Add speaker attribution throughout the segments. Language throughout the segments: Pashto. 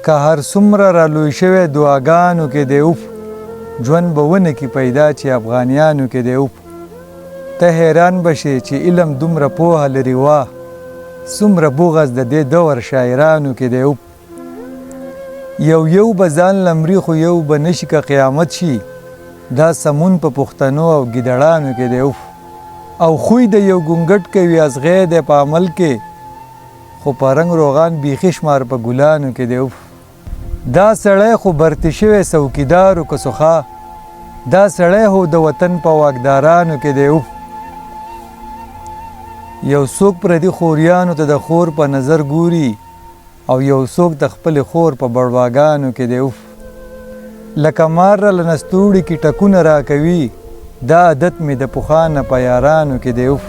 Speaker 1: که هر څومره را لوی شوی دعاګانو کې دی اوف ژوند به ونه کې پیدا چې افغانیانو کې دی اوف ته حیران بشې چې علم دومره پوهه لري واه څومره بغز د دې دور شاعرانو کې دی اوف یو به ځان لمري خو یو به نشي که قیامت شي دا سمون په پښتنو او ګیدړانو کې دی اوف او خوی د یو ګونګټ کوي ازغې دی په عمل کې خو په رنګ روغان بیخي شمار په ګلانو کې دی اوف دا سړی خو برتی شوی څوکیدار و که سخا دا سړی هو د وطن په واکدارانو کې دی اوف یو څوک پردي خوریانو ته د خور په نظر ګوري او یو څوک د خپل خور په بړواګانو کې دی اوف لکه مار را لنستوړي کې ټکونه راکوي دا عادت مې د پخوانه په یارانو کې دی اوف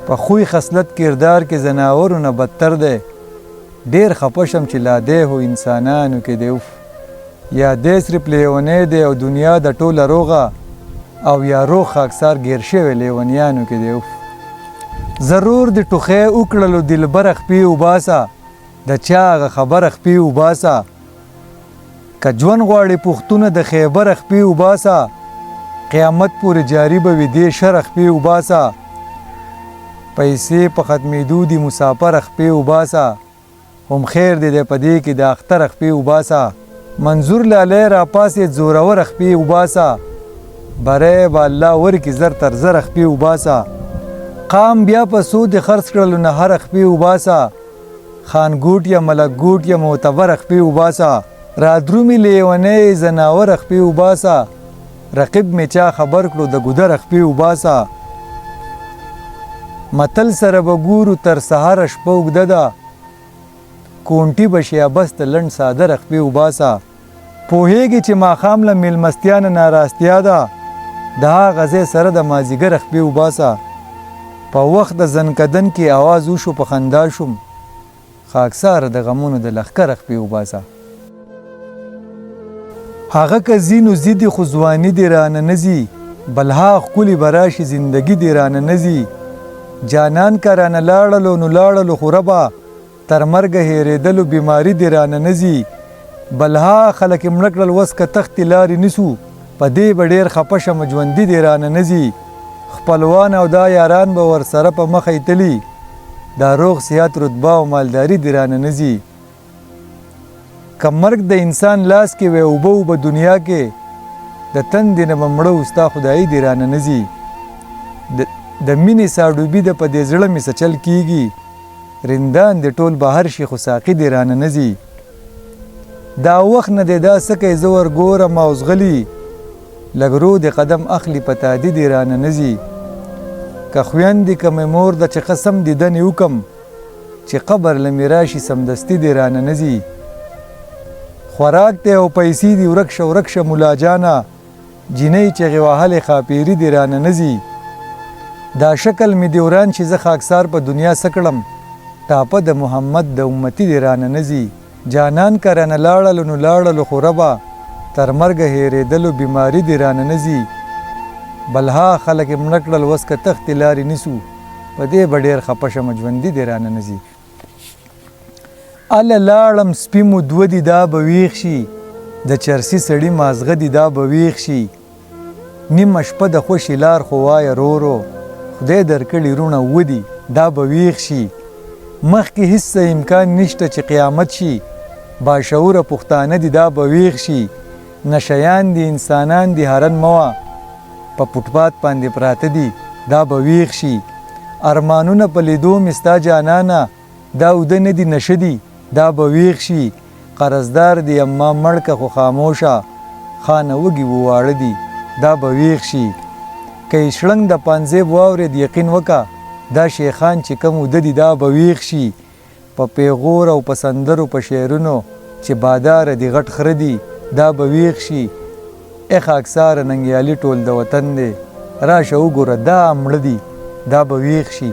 Speaker 1: په خوی خصلت کردار کې ځناورو نه بدتر دی ډېر خفه شم چې لا دی هو انسانانو کې دی اوف یا دی صرف لیونی دی او دنیا د ټوله روغه او یا روغ خاکسار ګیر شوی لیونیانو کې دی اوف ضرور د ټوخی وکړلو دلبره خپې وباسه د چا هغه خبره خپې وباسه که ژوند غواړې پوښتونه د خیبره خپې وباسه قیامت پورې جاري به وي دې شره خپې وباسه پیسې په ختمېدو دي مسافره خپې وباسه هم خیر دی په دې کې د اختره خپې وباسه منظور لالی راپاسې زوروره خپې وباسه بری به الله ورکي زر تر زره خپې وباسه قام بیا په سود خرڅ کړلو نه هره خپې وباسه خانګوټ یا ملکګوټ یا معتبره خپې وباسه رادرومي لیونی ځناوره خپې وباسه رقیب مې چا خبر کړو د ګودره خپې وباسه متل سره به ګورو تر سهاره شپه اوږده ده کونټي به شي یا بس د لنډ ساده رخپې وباسه پوهېږي چې ماښام له میلمستیا نه ناراستیا ده د هغه ځای سره د مازدیګر رخپې وباسه په وخت د زنکدن کې آواز وشو په خندا شوم خاکساره د غمونو د لښکر رخپې وباسه هغه که ځینو زیدي خو ځواني دې رانه نه ځي بلها ښکلي به راشي زندګي دې رانه نه ځي جانان که رانه لاړلو نو لاړلو خو ربه تر مرګه هېرېدلو بیماري دې رانه نه ځي بلها خلک یې مړه کړل وس که تختې لارې نیسو په دې به ډېر خفه شم ژوندي دې رانه نه ځي خپلوان او دا یاران به ورسره په مخ ایتلي دا روغ صحت رتبه او مالداري دې رانه نه ځي که مرګ د انسان لاس کې وی اوبه دنیا کې د تندې نه به مړه ستا خدایي دې رانه نه ځي د مینې ساډوبي د په دې زړه مې څه چل کېږي رندان دې ټول بهر شي خو ساقي دې رانه نه ځي دا وخت نه دی دا څه کوي زه ورګورم او زغلي لږ رو د قدم اخلي په تادي دې رانه نه ځي که خویندې که مې مور ده چې قسم دیدنې وکم چې قبر له مې راشي سمدستي دې رانه نه ځي خوراک دی او پیسې دي ورک شه ملا جانه جینۍ چغې وهلې خاپیري دې رانه نه ځي دا شکل مې دی وران چې زه خاکسار په دنیا څه کړم ټاپه د محمد د امتي دې رانه نه ځي جانان که رانه لاړلو نو لاړلو خو ربه تر مرګه هېرېدلو بیماري دې رانه نه ځي بلها خلک یې مړه کړل وس که تختې لارې نیسو په دې به ډېر خفه شم ژوندي دې رانه نه ځي اله لاړم سپي مو دوه دي دا به ویښ شي د چرسي سړي مازغه دي دا به ویښ شي نیمه شپه د خوشي لار خو وایه رو خدای درکړي رونه ودي دا به ویښ شي مخکې هیڅ امکان نشته چې قیامت شي باشعوره پښتانه دي دا به ویښ شي نشیان دي انسانان دي هرن موه په فوټپات باندې پراته دي دا به ویښ شي ارمانونه په لیدو مې ستا جانانه دا اوده نه دي نشه دي دا به ویښ شي قرضدار دي اما مړکه خو خاموشه خانه وږي وواړه دي دا به ویښ شي که یې شړنګ د پانزیب واورېد یقین وکه دا شیخان چې کم اوده دي دا به ویښ شي په پیغور او په سندرو په شعرونو چې باداره دي غټ خره دي دا به ویښ شي ای خاکساره ننګیالي ټول د وطن دی راشه وګوره دا مړه دي دا به ویښ شي